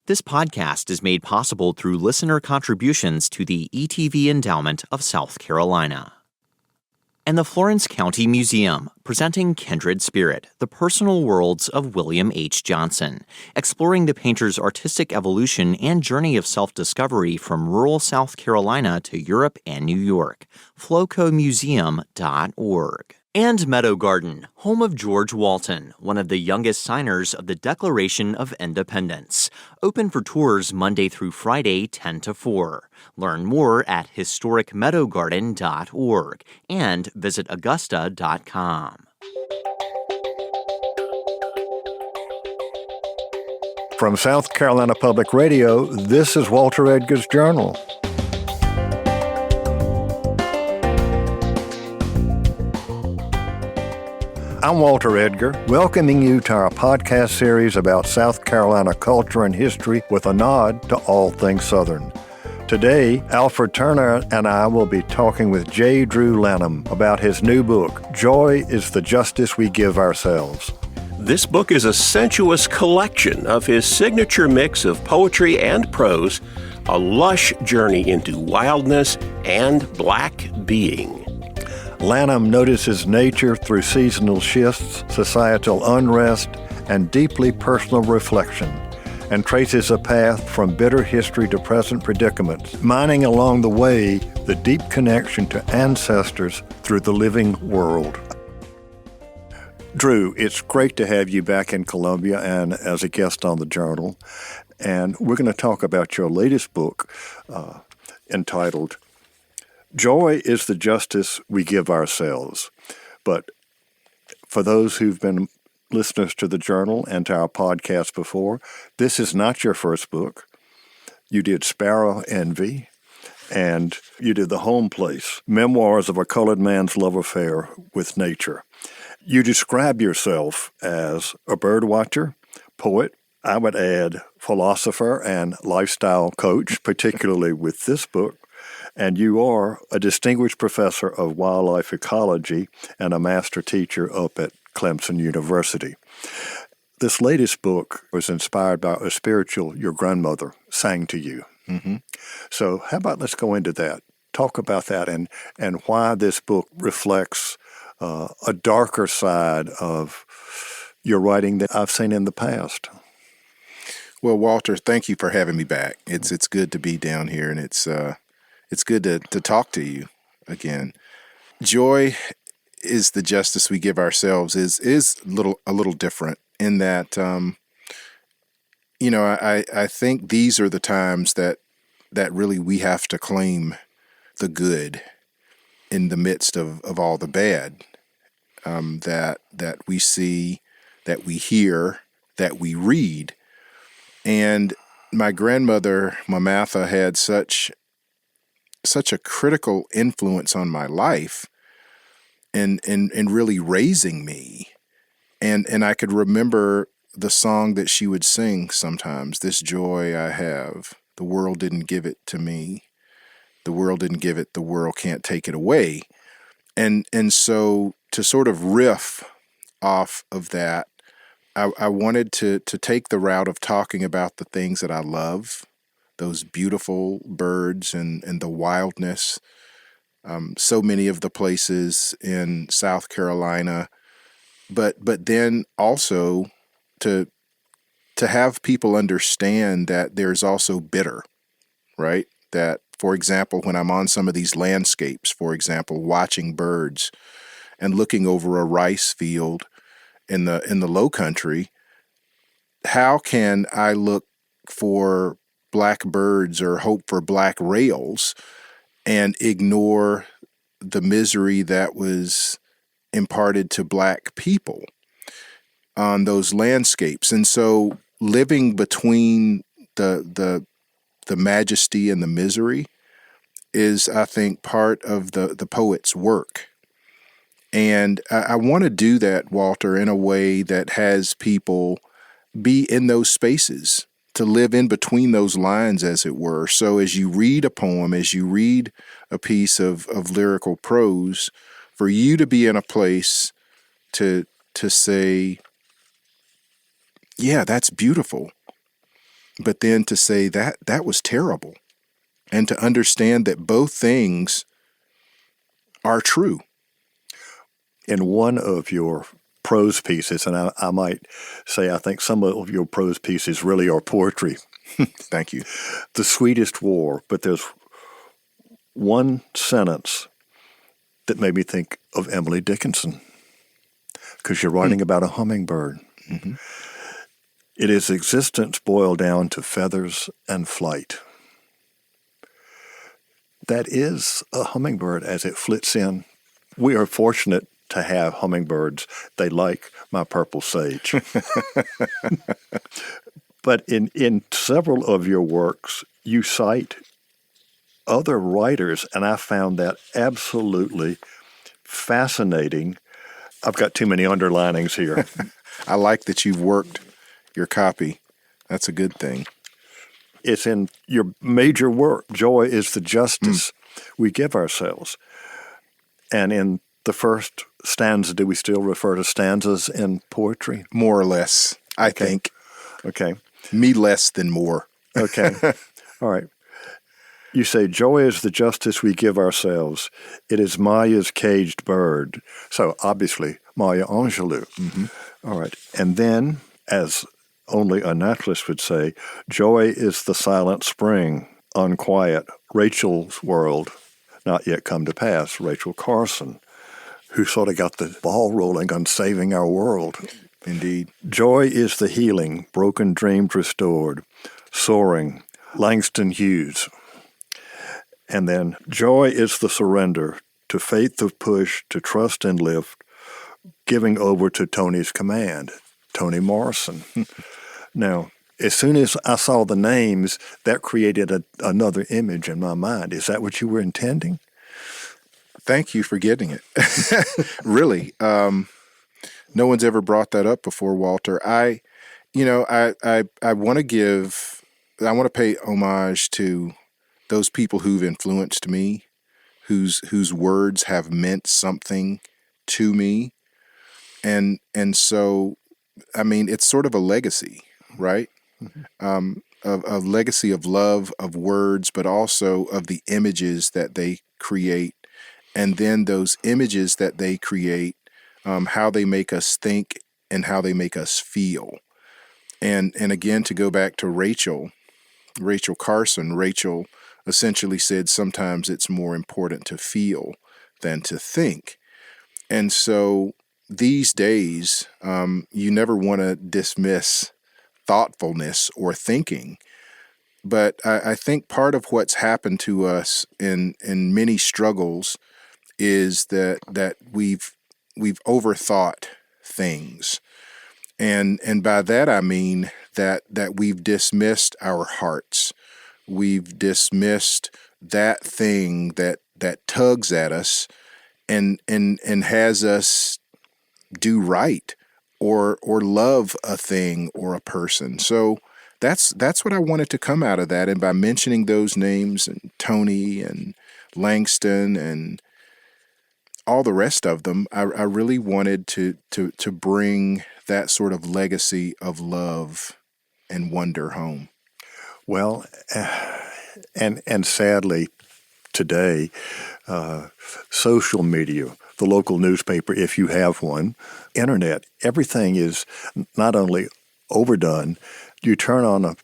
This podcast is made possible through listener contributions to the ETV Endowment of South Carolina. And the Florence County Museum, presenting Kindred Spirit, the personal worlds of William H. Johnson, exploring the painter's artistic evolution and journey of self-discovery from rural South Carolina to Europe and New York. flocomuseum.org. And Meadow Garden, home of George Walton, one of the youngest signers of the Declaration of Independence. Open for tours Monday through Friday, 10 to 4. Learn more at historicmeadowgarden.org and visit augusta.com. From South Carolina Public Radio, this is Walter Edgar's Journal. I'm Walter Edgar, welcoming you to our podcast series about South Carolina culture and history with a nod to all things Southern. Today, Alfred Turner and I will be talking with J. Drew Lanham about his new book, Joy is the Justice We Give Ourselves. This book is a sensuous collection of his signature mix of poetry and prose, a lush journey into wildness and black being. Lanham notices nature through seasonal shifts, societal unrest, and deeply personal reflection, and traces a path from bitter history to present predicaments, mining along the way the deep connection to ancestors through the living world. Drew, it's great to have you back in Columbia and as a guest on the Journal. And we're going to talk about your latest book entitled Joy is the Justice We Give Ourselves. But for those who've been listeners to the Journal and to our podcast before, this is not your first book. You did Sparrow Envy, and you did The Home Place, Memoirs of a Colored Man's Love Affair with Nature. You describe yourself as a bird watcher, poet, I would add philosopher and lifestyle coach, particularly with this book. And you are a distinguished professor of wildlife ecology and a master teacher up at Clemson University. This latest book was inspired by a spiritual your grandmother sang to you. Mm-hmm. So how about let's go into that, talk about that and why this book reflects a darker side of your writing that I've seen in the past. Well, Walter, thank you for having me back. It's good to be down here, and it's good to talk to you again. Joy is the justice we give ourselves is a little different in that, I think these are the times that really we have to claim the good in the midst of all the bad that we see, that we hear, that we read. And my grandmother, MacArthur, had such a critical influence on my life and really raising me. And I could remember the song that she would sing sometimes, this joy I have, the world didn't give it to me. The world didn't give it, the world can't take it away. And so to sort of riff off of that, I wanted to take the route of talking about the things that I love, those beautiful birds and the wildness, so many of the places in South Carolina, but then also to have people understand that there's also bitter, right? That, for example, when I'm on some of these landscapes, for example, watching birds and looking over a rice field in the low country, how can I look for black birds or hope for black rails and ignore the misery that was imparted to black people on those landscapes? And so living between the majesty and the misery is, I think, part of the poet's work. And I want to do that, Walter, in a way that has people be in those spaces, to live in between those lines, as it were. So as you read a poem, as you read a piece of lyrical prose, for you to be in a place to say, yeah, that's beautiful. but then to say that was terrible, and to understand that both things are true. In one of your prose pieces, and I might say I think some of your prose pieces really are poetry. Thank you. The Sweetest War, but there's one sentence that made me think of Emily Dickinson, because you're writing about a hummingbird. Mm-hmm. It is existence boiled down to feathers and flight. That is a hummingbird as it flits in. We are fortunate to have hummingbirds. They like my purple sage. But in several of your works, you cite other writers, and I found that absolutely fascinating. I've got too many underlinings here. I like that you've worked your copy. That's a good thing. It's in your major work, Joy is the Justice We Give Ourselves. And in the first stanza, do we still refer to stanzas in poetry? More or less, I think. Okay. Me less than more. Okay. All right. You say, joy is the justice we give ourselves. It is Maya's caged bird. So obviously, Maya Angelou. Mm-hmm. All right. And then, as only a naturalist would say, joy is the silent spring, unquiet, Rachel's world, not yet come to pass, Rachel Carson, who sort of got the ball rolling on saving our world. Indeed. Joy is the healing, broken dreams restored, soaring, Langston Hughes. And then joy is the surrender to faith of push, to trust and lift, giving over to Tony's command, Toni Morrison. Now, as soon as I saw the names, that created another image in my mind. Is that what you were intending? Thank you for getting it. Really. No one's ever brought that up before, Walter. I want to pay homage to those people who've influenced me, whose words have meant something to me. And so, I mean, it's sort of a legacy, right? Mm-hmm. A legacy of love, of words, but also of the images that they create. And then those images that they create, how they make us think and how they make us feel. And again, to go back to Rachel Carson, Rachel essentially said sometimes it's more important to feel than to think. And so these days, you never want to dismiss thoughtfulness or thinking. But I think part of what's happened to us in many struggles is that we've overthought things. And by that I mean that we've dismissed our hearts. We've dismissed that thing that tugs at us and has us do right or love a thing or a person. So that's what I wanted to come out of that. And by mentioning those names, and Tony and Langston and all the rest of them, I really wanted to bring that sort of legacy of love and wonder home. Well, and sadly, today, social media, the local newspaper, if you have one, internet, everything is not only overdone. You turn on a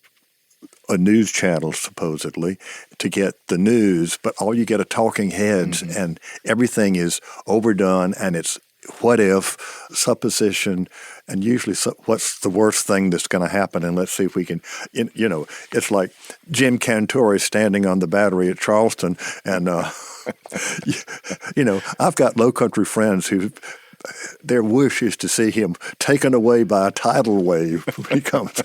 news channel, supposedly, to get the news, but all you get are talking heads, mm-hmm. and everything is overdone, and it's what if, supposition, and usually what's the worst thing that's going to happen, and let's see if we can, it's like Jim Cantore standing on the battery at Charleston, and, I've got low-country friends who their wish is to see him taken away by a tidal wave when he comes.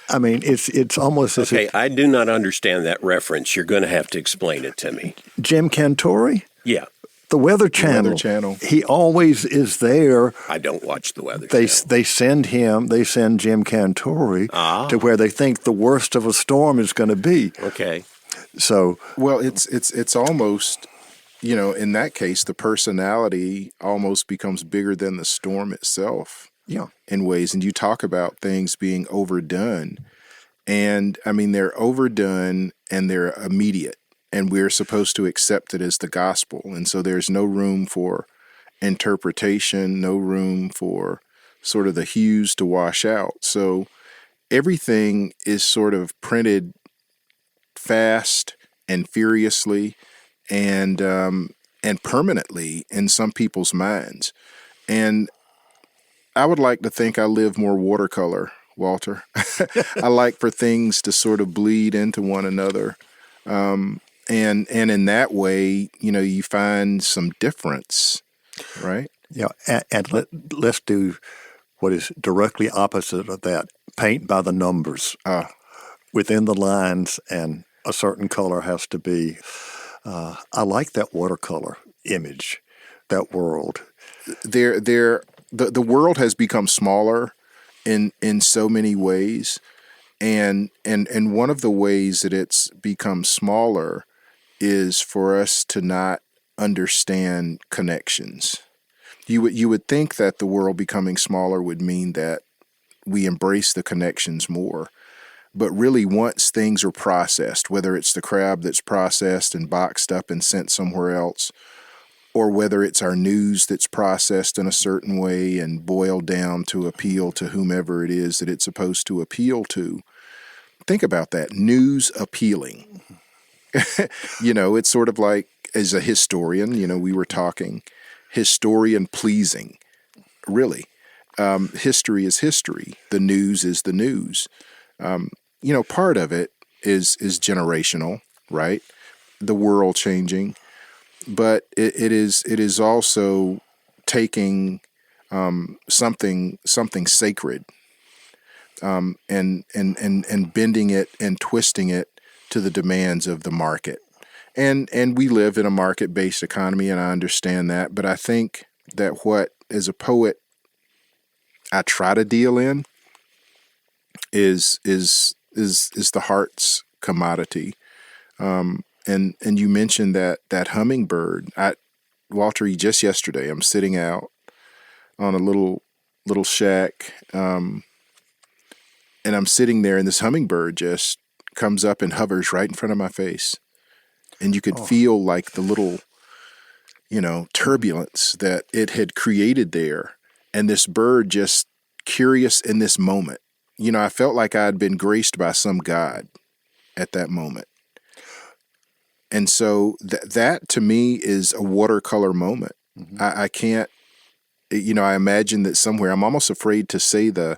I mean, it's almost as if... Okay, I do not understand that reference. You're going to have to explain it to me. Jim Cantore? Yeah. The Weather Channel. The Weather Channel. He always is there. I don't watch the Weather Channel. They send Jim Cantore to where they think the worst of a storm is going to be. Okay. So... Well, it's almost, in that case, the personality almost becomes bigger than the storm itself. Yeah. In ways. And you talk about things being overdone. And I mean, they're overdone and they're immediate, and we're supposed to accept it as the gospel. And so there's no room for interpretation, no room for sort of the hues to wash out. So everything is sort of printed fast and furiously and permanently in some people's minds. And I would like to think I live more watercolor, Walter. I like for things to sort of bleed into one another. And in that way, you find some difference, right? Yeah, and let's do what is directly opposite of that. Paint by the numbers. Within the lines, and a certain color has to be. I like that watercolor image, that world. The world has become smaller in so many ways, and one of the ways that it's become smaller is for us to not understand connections. You would think that the world becoming smaller would mean that we embrace the connections more. But really, once things are processed, whether it's the crab that's processed and boxed up and sent somewhere else, or whether it's our news that's processed in a certain way and boiled down to appeal to whomever it is that it's supposed to appeal to, think about that. News appealing. It's sort of like, as a historian, we were talking, historian pleasing. Really. History is history. The news is the news. Part of it is generational, right? The world changing, but it is also taking something sacred and bending it and twisting it to the demands of the market. And we live in a market-based economy, and I understand that. But I think that what, as a poet, I try to deal in is the heart's commodity. And you mentioned that hummingbird. Walter, just yesterday, I'm sitting out on a little shack, and I'm sitting there, and this hummingbird just comes up and hovers right in front of my face, and you could feel like the little, turbulence that it had created there, and this bird just curious in this moment. I felt like I had been graced by some god at that moment. And so that to me is a watercolor moment. Mm-hmm. I can't, I imagine that somewhere, I'm almost afraid to say the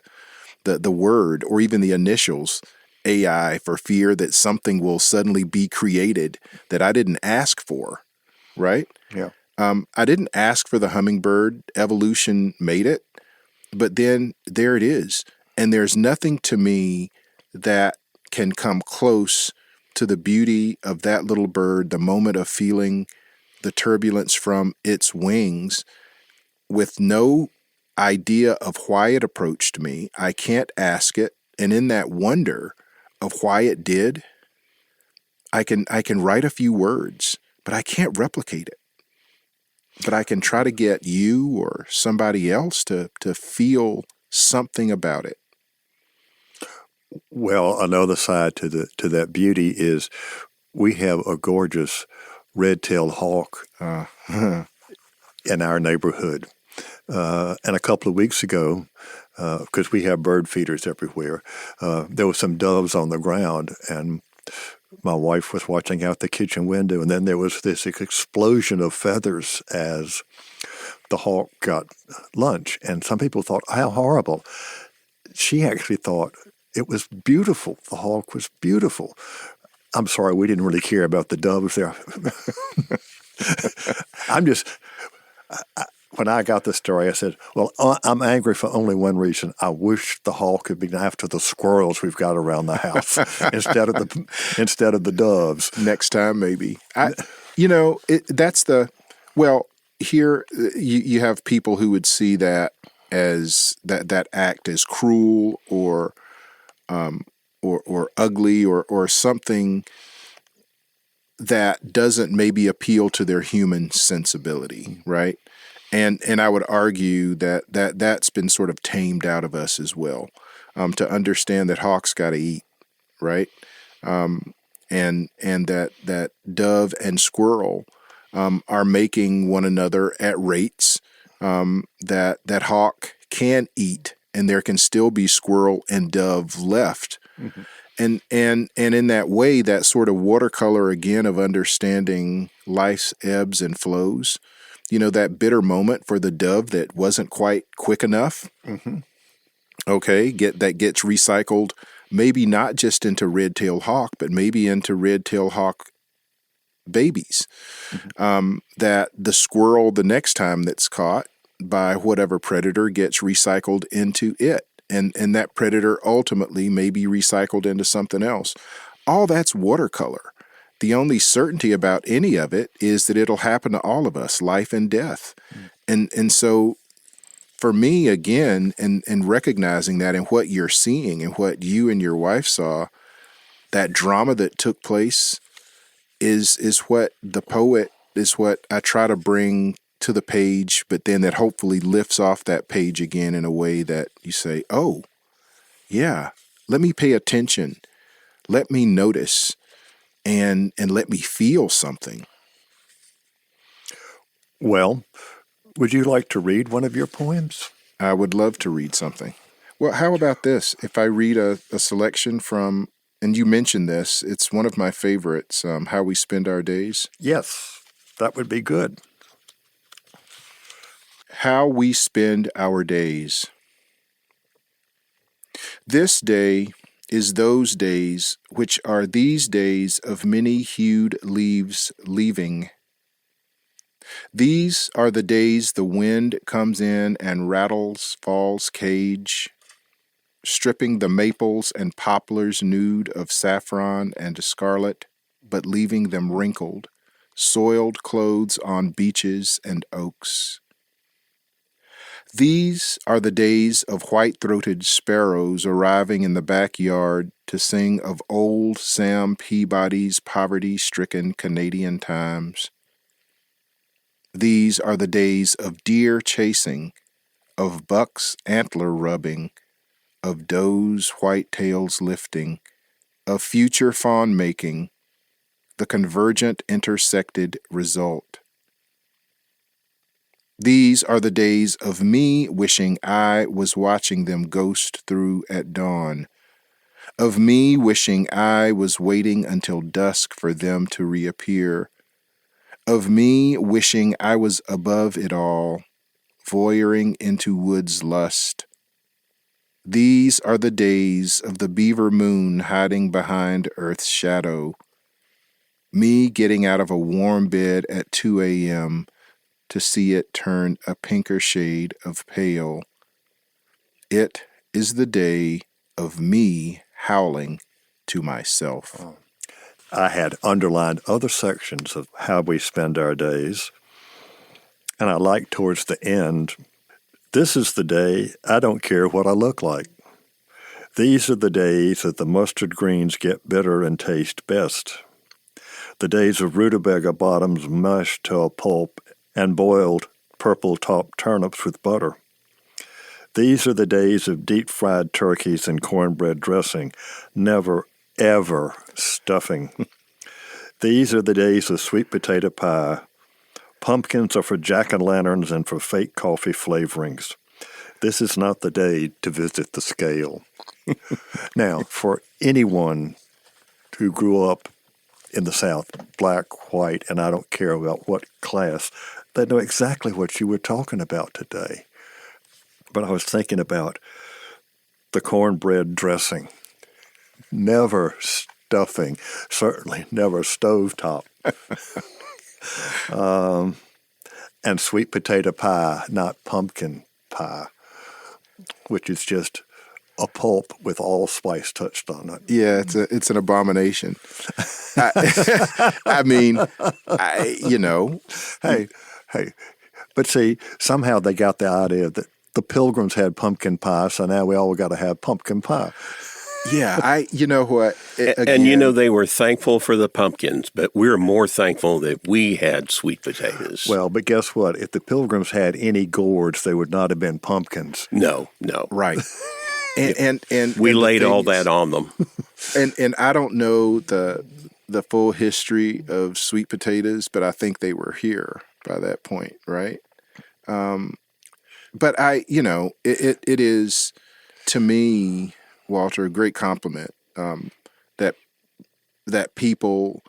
word or even the initials AI for fear that something will suddenly be created that I didn't ask for, right? Yeah. I didn't ask for the hummingbird. Evolution made it, but then there it is. And there's nothing to me that can come close to the beauty of that little bird, the moment of feeling the turbulence from its wings with no idea of why it approached me. I can't ask it. And in that wonder of why it did, I can write a few words, but I can't replicate it. But I can try to get you or somebody else to feel something about it. Well, another side to that beauty is we have a gorgeous red-tailed hawk in our neighborhood. And a couple of weeks ago, because we have bird feeders everywhere, there were some doves on the ground, and my wife was watching out the kitchen window, and then there was this explosion of feathers as the hawk got lunch. And some people thought, how horrible. She actually thought it was beautiful. The hawk was beautiful. I'm sorry, we didn't really care about the doves there. When I got the story, I said, well, I'm angry for only one reason. I wish the hawk had been after the squirrels we've got around the house instead of the doves. Next time, maybe. Here you have people who would see that as that act as cruel or ugly or something that doesn't maybe appeal to their human sensibility, right? And I would argue that's been sort of tamed out of us as well, to understand that hawks got to eat, right? And that dove and squirrel are making one another at rates that hawk can eat, and there can still be squirrel and dove left. Mm-hmm. And in that way, that sort of watercolor again of understanding life's ebbs and flows, that bitter moment for the dove that wasn't quite quick enough. Mm-hmm. Okay, that gets recycled, maybe not just into red-tailed hawk, but maybe into red-tailed hawk babies. Mm-hmm. That the squirrel, the next time that's caught by whatever predator, gets recycled into it. And that predator ultimately may be recycled into something else. All that's watercolor. The only certainty about any of it is that it'll happen to all of us, life and death. Mm. And so for me, again, and recognizing that in what you're seeing and what you and your wife saw, that drama that took place is what the poet, is what I try to bring to the page, but then that hopefully lifts off that page again in a way that you say, oh, yeah, let me pay attention, let me notice, and let me feel something. Well, would you like to read one of your poems? I would love to read something. Well, how about this? If I read a selection from, and you mentioned this, it's one of my favorites, How We Spend Our Days. Yes, that would be good. How we spend our days. This day is those days which are these days of many-hued leaves leaving. These are the days the wind comes in and rattles fall's cage, stripping the maples and poplars nude of saffron and scarlet, but leaving them wrinkled, soiled clothes on beeches and oaks. These are the days of white-throated sparrows arriving in the backyard to sing of old Sam Peabody's poverty-stricken Canadian times. These are the days of deer chasing, of bucks antler rubbing, of does white tails lifting, of future fawn making, the convergent intersected result. These are the days of me wishing I was watching them ghost through at dawn, of me wishing I was waiting until dusk for them to reappear, of me wishing I was above it all, voyeuring into wood's lust. These are the days of the beaver moon hiding behind earth's shadow, me getting out of a warm bed at 2 a.m., to see it turn a pinker shade of pale. It is the day of me howling to myself. Oh. I had underlined other sections of How We Spend Our Days, and I like towards the end, this is the day I don't care what I look like. These are the days that the mustard greens get bitter and taste best. The days of rutabaga bottoms mushed to a pulp and boiled purple-topped turnips with butter. These are the days of deep-fried turkeys and cornbread dressing, never, ever stuffing. These are the days of sweet potato pie. Pumpkins are for jack-o'-lanterns and for fake coffee flavorings. This is not the day to visit the scale. Now, for anyone who grew up in the South, black, white, and I don't care about what class, they know exactly what you were talking about today. But I was thinking about the cornbread dressing. Never stuffing, certainly never stovetop. And sweet potato pie, not pumpkin pie, which is just a pulp with allspice touched on it. Yeah, it's an abomination. I mean, Hey, but see, somehow they got the idea that the Pilgrims had pumpkin pie, so now we all got to have pumpkin pie. Yeah, you know what? And they were thankful for the pumpkins, but we're more thankful that we had sweet potatoes. Well, but guess what? If the Pilgrims had any gourds, they would not have been pumpkins. No. Right. And We and the laid thing all is- that on them. And I don't know the full history of sweet potatoes, but I think they were here by that point, right? But it is, to me, Walter, a great compliment that people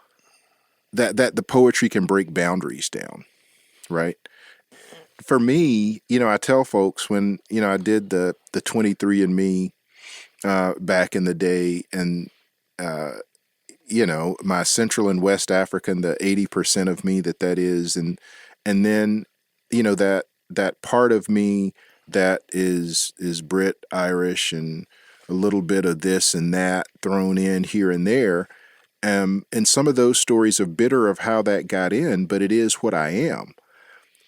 that the poetry can break boundaries down, right? For me, I tell folks when I did the 23andMe back in the day, and my Central and West African, the 80% of me that is, and then that part of me that is Brit, Irish, and a little bit of this and that thrown in here and there. And some of those stories are bitter of how that got in, but it is what I am.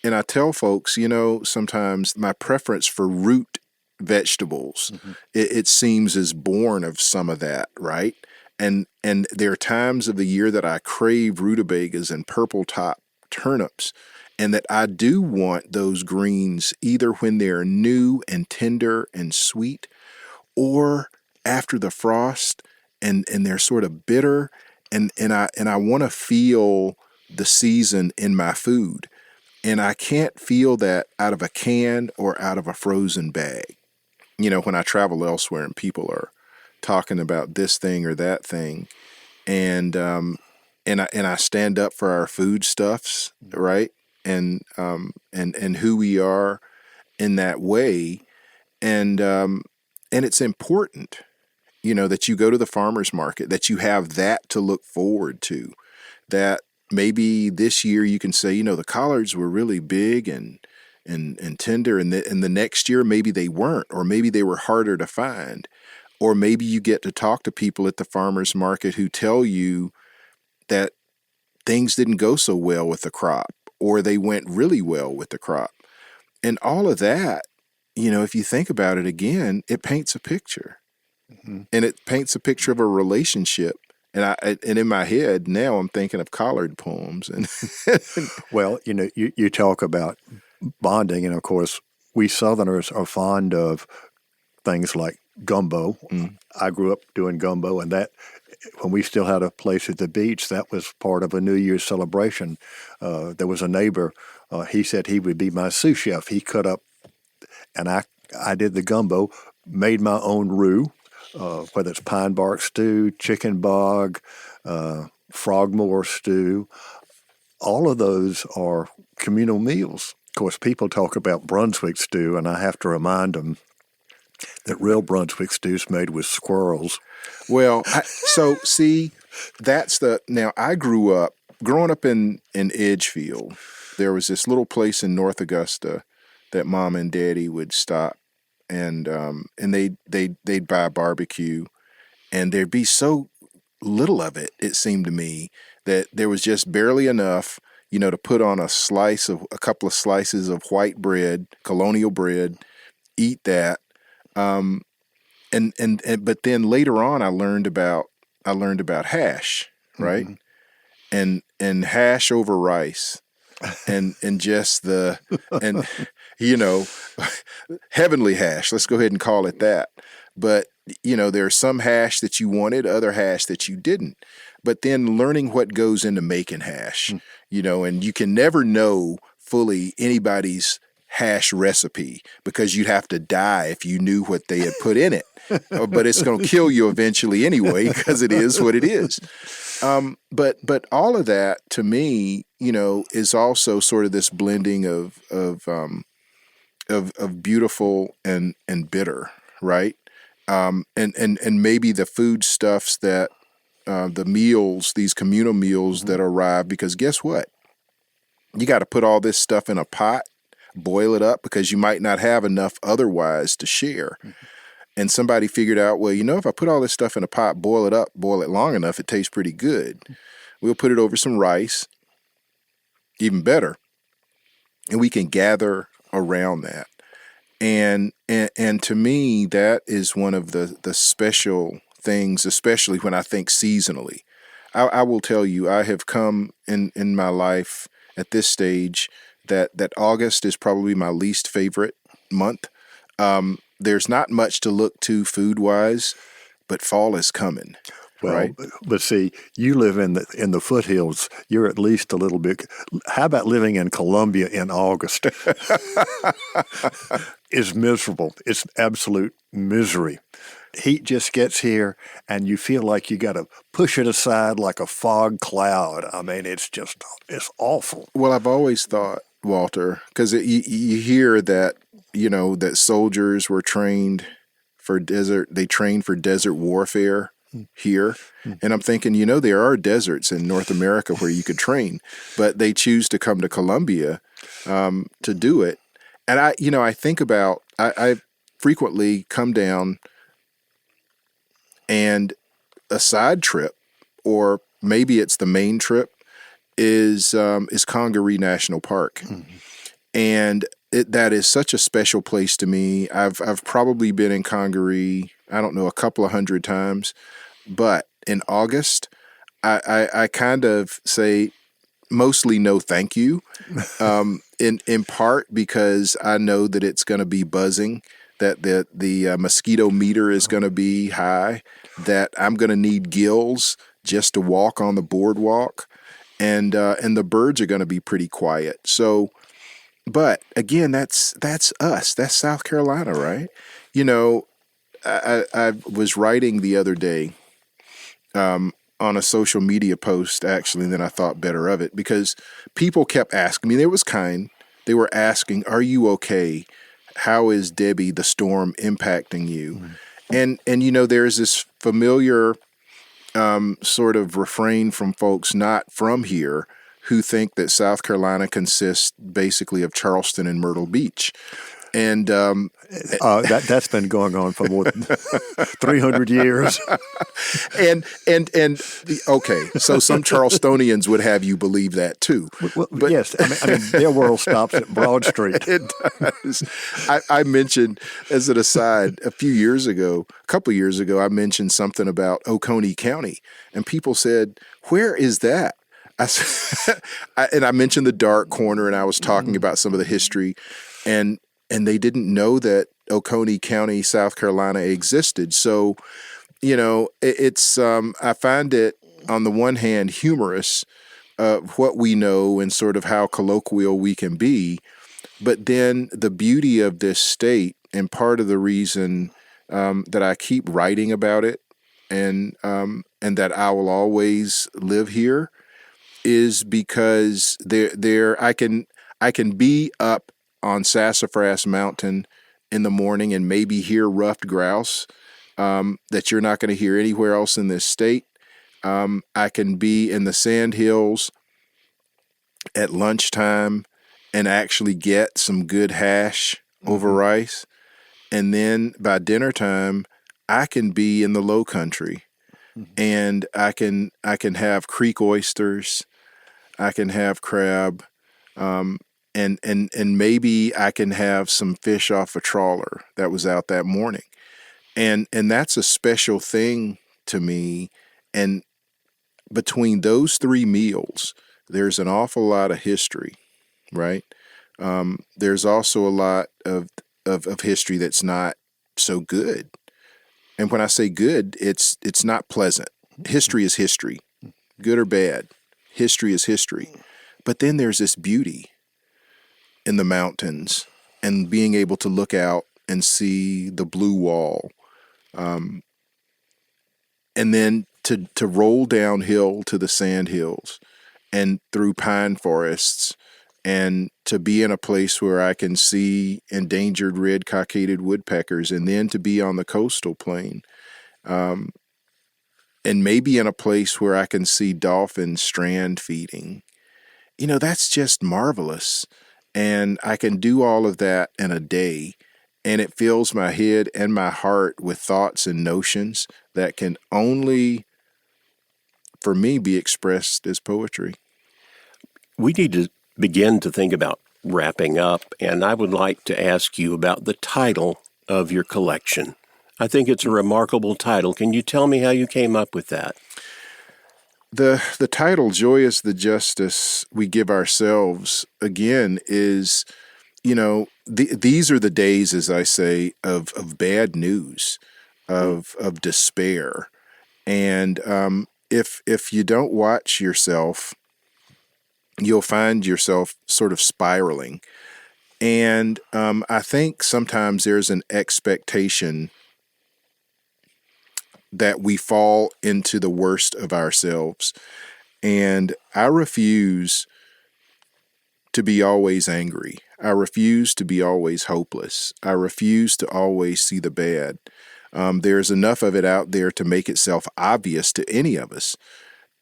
And I tell folks, sometimes my preference for root vegetables, it seems is born of some of that, right? And there are times of the year that I crave rutabagas and purple top turnips, and that I do want those greens either when they're new and tender and sweet, or after the frost and they're sort of bitter, and I want to feel the season in my food. And I can't feel that out of a can or out of a frozen bag. When I travel elsewhere and people are talking about this thing or that thing, and I stand up for our foodstuffs, right? And who we are in that way, and it's important, that you go to the farmer's market, that you have that to look forward to, that maybe this year you can say, the collards were really big and tender, and the next year maybe they weren't, or maybe they were harder to find, or maybe you get to talk to people at the farmer's market who tell you that things didn't go so well with the crop, or they went really well with the crop. And all of that, if you think about it again, it paints a picture. And it paints a picture of a relationship. And in my head now, I'm thinking of collard poems. And Well, you talk about bonding, and of course, we Southerners are fond of things like gumbo. I grew up doing gumbo, and that when we still had a place at the beach, that was part of a New Year's celebration. There was a neighbor. He said he would be my sous chef. He cut up, and I did the gumbo, made my own roux. Whether it's pine bark stew, chicken bog, frogmore stew, all of those are communal meals. Of course, people talk about Brunswick stew, and I have to remind them that real Brunswick stew is made with squirrels. well, so see, now I growing up in Edgefield, there was this little place in North Augusta that Mom and Daddy would stop, and they'd buy a barbecue, and there'd be so little of it, it seemed to me, that there was just barely enough, to put on a couple of slices of white bread, colonial bread, eat that. But then later on I learned about hash, right? And hash over rice, and just heavenly hash, let's go ahead and call it that. But there's some hash that you wanted, other hash that you didn't. But then learning what goes into making hash, and you can never know fully anybody's hash recipe, because you'd have to die if you knew what they had put in it. But it's going to kill you eventually anyway, because it is what it is. But all of that to me, is also sort of this blending of beautiful and bitter, right? And maybe the foodstuffs that the meals, these communal meals that arrive, because guess what? You got to put all this stuff in a pot, boil it up, because you might not have enough otherwise to share. And somebody figured out, well, if I put all this stuff in a pot, boil it up, boil it long enough, it tastes pretty good. We'll put it over some rice, even better, and we can gather around that. And to me, that is one of the special things, especially when I think seasonally. I will tell you, I have come in my life at this stage that August is probably my least favorite month. there's not much to look to food-wise, but fall is coming. Well, right? but see, you live in the foothills. You're at least a little bit. How about living in Colombia in August? It's miserable. It's absolute misery. Heat just gets here, and you feel like you got to push it aside like a fog cloud. I mean, it's awful. Well, I've always thought, Walter, because you hear that, that soldiers were trained for desert. They trained for desert warfare here. And I'm thinking, there are deserts in North America where you could train, but they choose to come to Colombia to do it. And I think about, I frequently come down, and a side trip, or maybe it's the main trip, is Congaree National Park. Mm-hmm. And that is such a special place to me. I've probably been in Congaree, I don't know, a couple of hundred times, but in August, I kind of say mostly no thank you, in part because I know that it's going to be buzzing, that the mosquito meter is going to be high, that I'm going to need gills just to walk on the boardwalk, and the birds are going to be pretty quiet. So, but again, that's us. That's South Carolina, right? I was writing the other day on a social media post, actually, and then I thought better of it, because people kept asking me. It was kind. They were asking, "Are you okay? How is Debbie the storm impacting you?" Mm-hmm. And there's this familiar sort of refrain from folks not from here who think that South Carolina consists basically of Charleston and Myrtle Beach. And that's been going on for more than 300 years. And okay, so some Charlestonians would have you believe that too. Well, but yes, I mean their world stops at Broad Street. It does. I mentioned, as an aside, a couple years ago, I mentioned something about Oconee County, and people said, "Where is that?" I mentioned the dark corner, and I was talking about some of the history, and they didn't know that Oconee County, South Carolina existed. So, it's I find it, on the one hand, humorous, what we know and sort of how colloquial we can be, but then the beauty of this state, and part of the reason that I keep writing about it, and that I will always live here, is because I can be up on Sassafras Mountain in the morning and maybe hear ruffed grouse that you're not going to hear anywhere else in this state. I can be in the Sand Hills at lunchtime and actually get some good hash over rice. And then by dinner time, I can be in the Low Country, and I can have creek oysters, I can have crab, and maybe I can have some fish off a trawler that was out that morning. And that's a special thing to me. And between those three meals, there's an awful lot of history, right? There's also a lot of history that's not so good. And when I say good, it's not pleasant. History is history, good or bad. History is history. But then there's this beauty in the mountains, and being able to look out and see the blue wall, and then to roll downhill to the sand hills and through pine forests, and to be in a place where I can see endangered red-cockaded woodpeckers, and then to be on the coastal plain, and maybe in a place where I can see dolphins strand feeding. That's just marvelous. And I can do all of that in a day, and it fills my head and my heart with thoughts and notions that can only, for me, be expressed as poetry. We need to begin to think about wrapping up, and I would like to ask you about the title of your collection. I think it's a remarkable title. Can you tell me how you came up with that? The title, "Joy is the Justice We Give Ourselves," again, is, these are the days, as I say, of bad news, of despair. And if you don't watch yourself, you'll find yourself sort of spiraling. And I think sometimes there's an expectation that we fall into the worst of ourselves. And I refuse to be always angry. I refuse to be always hopeless. I refuse to always see the bad. There's enough of it out there to make itself obvious to any of us.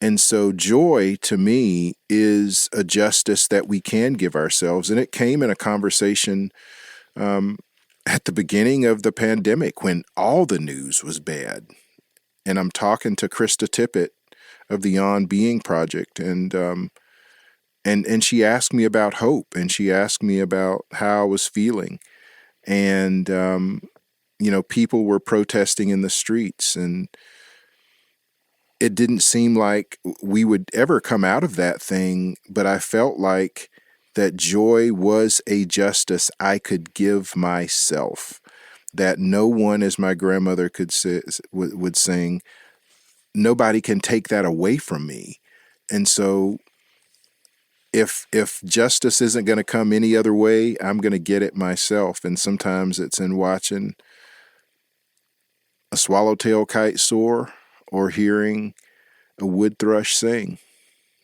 And so joy, to me, is a justice that we can give ourselves. And it came in a conversation at the beginning of the pandemic when all the news was bad. And I'm talking to Krista Tippett of the On Being Project, and she asked me about hope, and she asked me about how I was feeling. And, people were protesting in the streets, and it didn't seem like we would ever come out of that thing, but I felt like that joy was a justice I could give myself, that no one, as my grandmother would sing, nobody can take that away from me. And so if justice isn't going to come any other way, I'm going to get it myself. And sometimes it's in watching a swallowtail kite soar or hearing a wood thrush sing.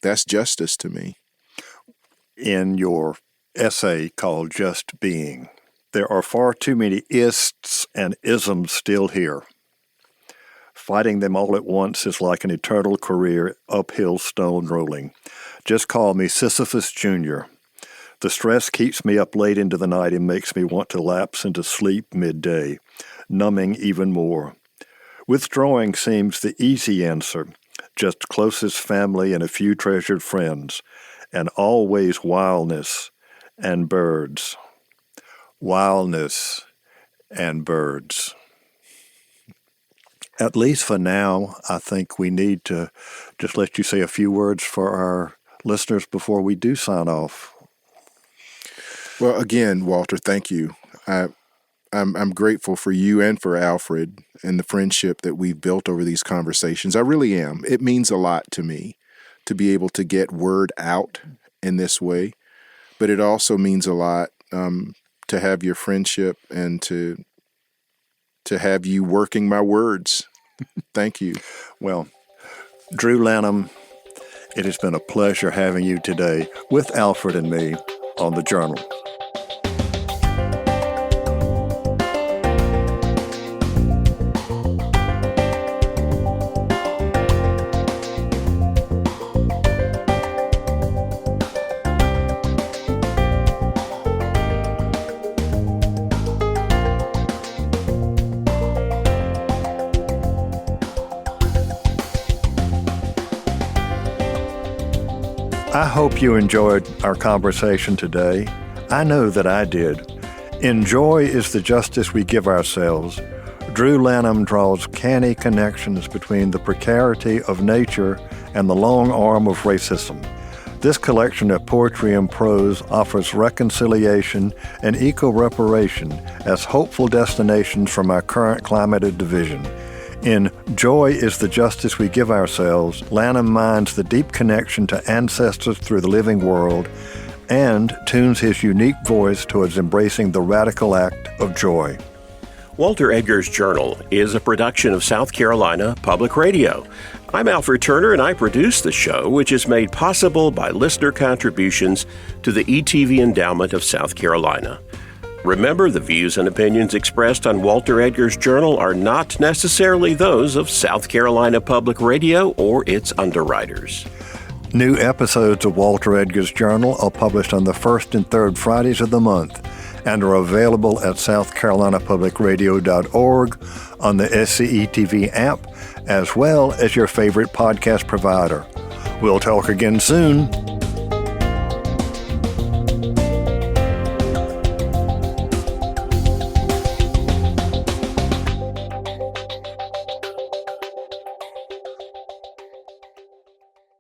That's justice to me. In your essay called Just Being, there are far too many ists and isms still here. Fighting them all at once is like an eternal career, uphill stone rolling. Just call me Sisyphus Jr. The stress keeps me up late into the night and makes me want to lapse into sleep midday, numbing even more. Withdrawing seems the easy answer, just closest family and a few treasured friends, and always wildness and birds. Wildness and birds. At least for now, I think we need to just let you say a few words for our listeners before we do sign off. Well, again, Walter, thank you. I'm grateful for you and for Alfred and the friendship that we've built over these conversations. I really am. It means a lot to me to be able to get word out in this way, but it also means a lot to have your friendship and to have you working my words. Thank you. Well, Drew Lanham, it has been a pleasure having you today with Alfred and me on The Journal. I hope you enjoyed our conversation today. I know that I did. In Joy is the Justice We Give Ourselves, Drew Lanham draws canny connections between the precarity of nature and the long arm of racism. This collection of poetry and prose offers reconciliation and eco-reparation as hopeful destinations from our current climate of division. In Joy is the Justice We Give Ourselves, Lanham mines the deep connection to ancestors through the living world and tunes his unique voice towards embracing the radical act of joy. Walter Edgar's Journal is a production of South Carolina Public Radio. I'm Alfred Turner, and I produce the show, which is made possible by listener contributions to the ETV Endowment of South Carolina. Remember, the views and opinions expressed on Walter Edgar's Journal are not necessarily those of South Carolina Public Radio or its underwriters. New episodes of Walter Edgar's Journal are published on the first and third Fridays of the month and are available at southcarolinapublicradio.org, on the SCETV app, as well as your favorite podcast provider. We'll talk again soon.